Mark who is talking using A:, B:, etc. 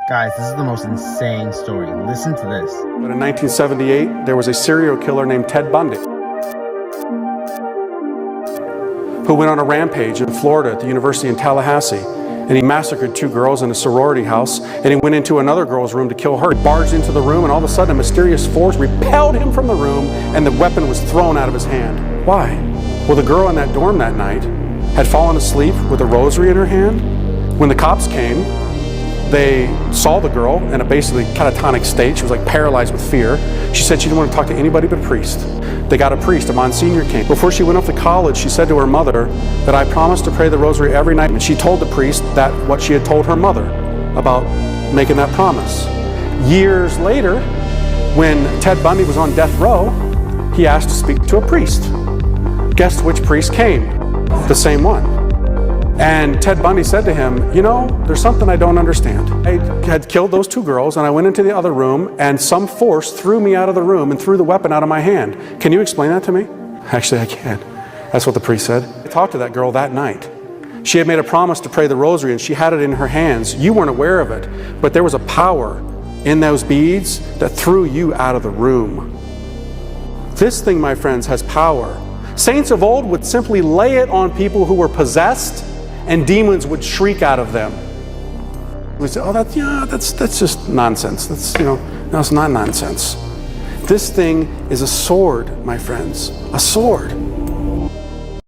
A: Guys, this is the most insane story. Listen to this.
B: But in 1978, there was a serial killer named Ted Bundy who went on a rampage in Florida at the University in Tallahassee. And he massacred 2 girls in a sorority house, and he went into another girl's room to kill her. He barged into the room, and all of a sudden a mysterious force repelled him from the room, and the weapon was thrown out of his hand. Why? Well, the girl in that dorm that night had fallen asleep with a rosary in her hand. When the cops came, they saw the girl in a basically catatonic state. She was like paralyzed with fear. She said she didn't want to talk to anybody but a priest. They got a priest, a Monsignor came. Before she went off to college, she said to her mother that I promised to pray the rosary every night. And she told the priest that what she had told her mother about making that promise. Years later, when Ted Bundy was on death row, he asked to speak to a priest. Guess which priest came? The same one. And Ted Bundy said to him, you know, there's something I don't understand. I had killed those 2 girls, and I went into the other room, and some force threw me out of the room and threw the weapon out of my hand. Can you explain that to me? Actually, I can. That's what the priest said. I talked to that girl that night. She had made a promise to pray the rosary, and she had it in her hands. You weren't aware of it, but there was a power in those beads that threw you out of the room. This thing, my friends, has power. Saints of old would simply lay it on people who were possessed, and demons would shriek out of them. We say, oh, that's just nonsense. No, it's not nonsense. This thing is a sword, my friends, a sword.